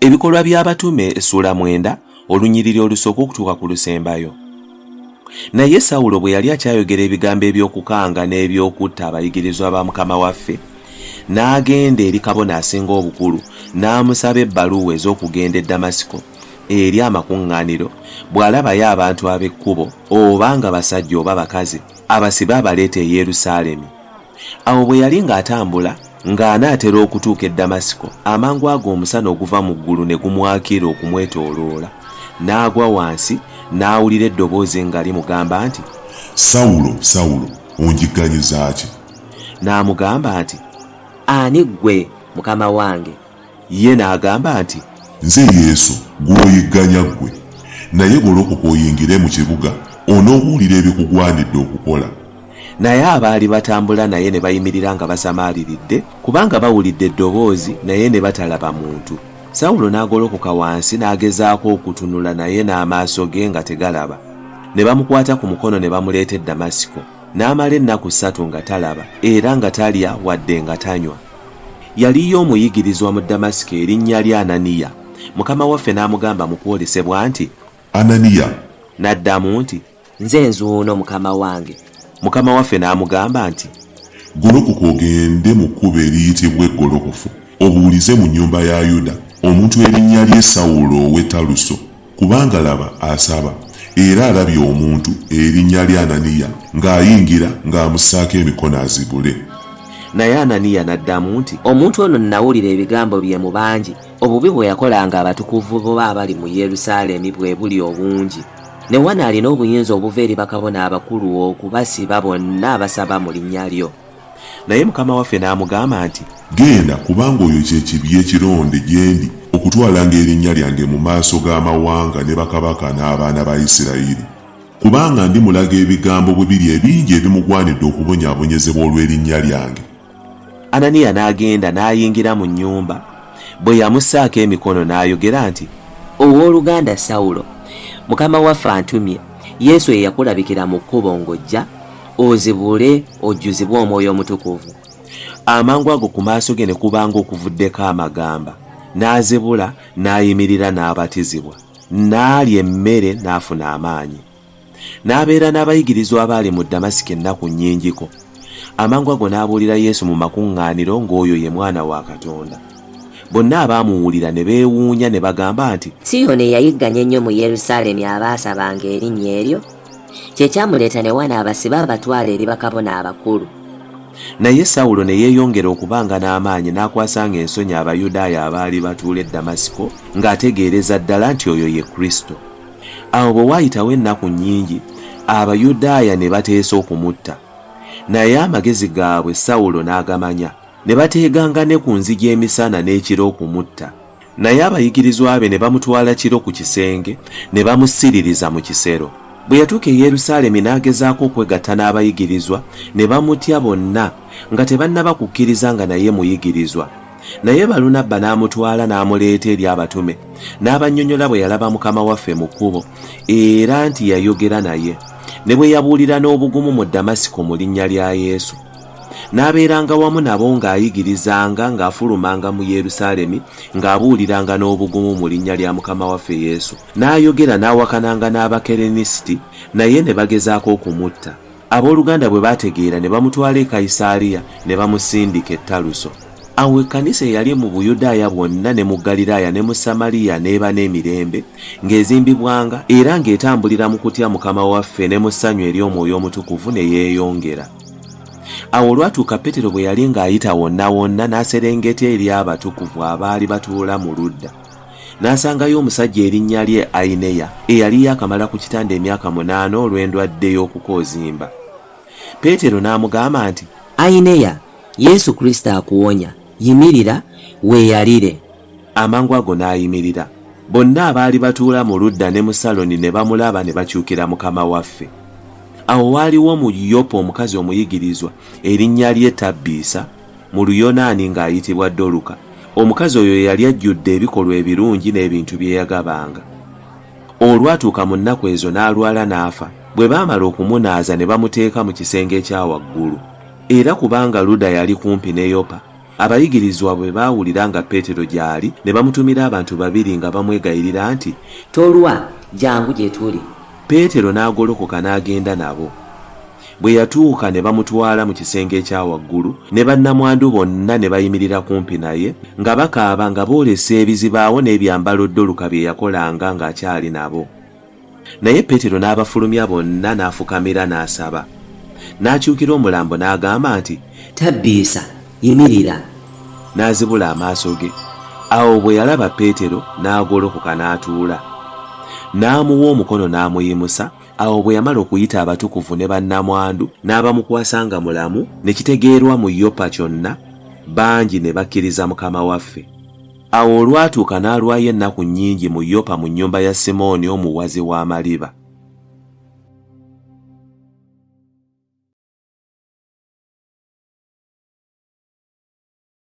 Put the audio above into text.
Ebikolwa by'abatume essula 9 olunyiriri olusooka okutuuka ku lusembayo. Naye Sawulo bwe yali akyayogera ebigambo eby'okukanga n'eby'okutta abayigirizwa ba Mukama waffe, n'agenda eri kabona asinga obukulu n'amusaba ebbaluwa ez'okugenda e Ddamasiko eri amakuŋŋaaniro bw'alabayo abantu ab'ekkubo obanga basajja oba bakazi abasibe abaleete e Yerusaalemi. Awo bwe yali ng'atambula ng'anaatera okutuuka e Ddamasiko, amangwago omusana oguva mu ggulu ne gumwakira okumwetooloola, n'agwa wansi n'awulira eddoboozi nga limugamba nti, Sawulo, Sawulo, onjigganyiza ki? N'amugamba nti, Ani ggwe, Mukama wange? Ye n'agamba nti, Nze Yesu, gw'oyigganya ggwe. Naye golokoka oyingire mu kibuga onoobuulira ebikugwanidde okukola. Naye abaali batambula naye ne bayimirira nga basamaaliridde, kubanga bawulidde eddoboozi naye ne batalaba muntu. Sawulo n'agolokoka wansi n'agezaako okutunula naye n'amaaso ge nga tegalaba. Ne bamukwata ku mukono ne bamuleeta e Ddamasiko. N'amala ennaku 3 nga talaba era nga talya wadde nga tanywa. Yaliyo omuyigirizwa mu Ddamasiko erinnya lya Ananiya. Mukama waffe n'amugamba mu kwolesebwa nti, Ananiya. N'addamu nti, Nze nzuuno, Mukama wange. Mukama waffe n'amugamba nti, Golokoka ogende mu kkubo eriyitibwa eggolokofu, obuulize mu nnyumba ya Yuda omuntu erinnya lye Sawulo ow'e Taluso, kubanga laba asaba, era alabye omuntu erinnya lya Ananiya ng'ayingira ng'amussaako emikono azibule. Naye Ananiya n'addamu nti, Omuntu ono nawulira ebigambo bye mu bangi, obubi bwe yakolanga abatukuvu bo abali mu Yerusaalemi bwe buli obungi. Ne wana alina obuyinza obuva eri bakabona abakulu okubasiba bonna abasaba mu linnya lyo. Naye Mukama waffe n'amugamba nti, Genda, kubanga oyo kye kibi ekironde gye ndi okutwalanga erinnya lyange mu maaso g'amawanga ne bakabaka n'abaana ba Isirayiri. Kubanga ndimulaga ebigambo bwe biri ebingi ebimugwanidde okubonyaabonyezebwa olw'erinnya lyange. Ananiya n'agenda n'ayingira mu nnyumba. Bwe yamussaako emikono n'ayogera nti, Owooluganda Sawulo, Mukama waffe antumye, Yesu eyakulabikira mu kkubo ng'ojja, ozibule ojjuzibwe Omwoyo Omutukuvu. Amangwago ku maaso ge ne kubanga okuvuddeko amagamba. N'azibula n'ayimirira n'abatizibwa. N'alya emmere n'afuna amaanyi. N'abeera n'abayigirizwa abaali mu Ddamasiko ennaku nnyingiko. Amangwago n'abuulira Yesu mu makuŋŋaaniro ng'oyo ye Mwana wa Katonda. Bonna abaamuwulira ne beewuunya ne bagamba nti, Si ono eyayigganya ennyo mu Yerusaalemi abaasabanga erinnya eryo? Kye kyamuleeta ne wana abasibe abatwala eri bakabona abakulu. Naye Sawulo ne yeeyongera okubanga n'amaanyi n'akwasanga ensonyi Abayudaaya abaali batuula e Ddamasiko ng'ategeereza ddala nti oyo ye Kristo. Awo bwe waayitawo ennaku nnyingi, Abayudaaya ne bateesa okumutta. Naye amagezi gaabwe Sawulo n'agamanya, ne bateeganga ne ku nzigi emisana n'ekiro okumutta. Naye abayigirizwa be ne bamutwala kiro ku kisenge ne bamusiririza mu kisero. Bwe yatuuka e Yerusaalemi n'agezaako okwegatta n'abayigirizwa, ne bamutya bonna nga tebannaba kukkiriza nga naye muyigirizwa. Naye Balunabba n'amutwala n'amuleeta eri abatume, n'abannyonnyola bwe yalaba Mukama waffe mu kkubo era nti yayogera naye, ne bwe yabuulira n'obugumu mu Ddamasiko mu linnya lya Yesu. N'abeeranga wamu nabo ng'ayigirizanga ng'afulumanga mu Yerusaalemi ng'abuuliranga n'obugumu mu linnya lya Mukama waffe Yesu. N'ayogera n'awakananga n'Abakerenisiti, naye ne bagezaako okumutta. Abooluganda bwe baategeera ne bamutwala e Kayisaliya ne bamusindika e Taluso. Awo ekkanisa eyali mu Buyudaaya bwonna ne mu Ggaliraaya ne mu Samaliya n'eba n'emirembe, ng'ezimbibwanga era ng'etambulira mu kutya Mukama waffe ne mu ssanyu ery'Omwoyo Omutukuvu ne yeeyongera. Awo olwatuuka Peetero bwe yali ng'ayita wonna wonna n'aserengeta eri abatukuvu abaali batuula mu Ludda. N'asangayo omusajja erinnya lye Ayineya eyali yakamala ku kitanda emyaka 8 olw'endwadde y'okukoozimba. Peetero n'amugamba nti, Ayineya, Yesu Kristo akuwonya, yimirira weeyalire. Amangwago n'ayimirira. Bonna abaali batuula mu Ludda ne mu Saloni ne bamulaba ne bakyukira Mukama waffe. Awo waaliwo mu Yopa omukazi omuyigirizwa erinnya lye Tabbiisa, mu Luyonaani ng'ayitibwa Doluka. Omukazi oyo yali ajjudde ebikolwa ebirungi n'ebintu bye yagabanga. Olwatuuka mu nnaku ezo n'alwala n'afa. Bwe baamala okumunaaza ne bamuteeka mu kisenge ekya waggulu. Era kubanga Luda yali kumpi ne Yopa, Abayigirizwa bwe baawulira nga Peetero gy'ali ne bamutumira abantu babiri nga bamwegayirira nti, "Tolwa, jangu gye tuli." Peetero n'agolokoka n'agenda nabo. Bwe yatuuka ne bamutwala mu kisenge ekya waggulu, ne bannamwandu bonna ne bayimirira kumpi naye nga bakaaba nga boolesa ebizibaawo n'ebyambalo Doluka bye yakolanga ng'akyali nabo. Naye Peetero n'abafulumya bonna n'afukamira n'asaba. N'akyukira omulambo n'agamba nti, "Tabbiisa, yimirira." N'azibula amaaso ge. Awo bwe yalaba Peetero n'agolokoka n'atuula. N'amuwa omukono n'amuyimusa. Awo bwe yamala okuyita abatukuvu ne bannamwandu n'abamukwasa nga mulamu, ne kitegeerwa mu Yopa kyonna, bangi ne bakkiriza Mukama waffe. Awo olwatuuka n'alwayo ennaku nnyingi mu Yopa mu nnyumba ya Simooni omuwazi w'amaliba.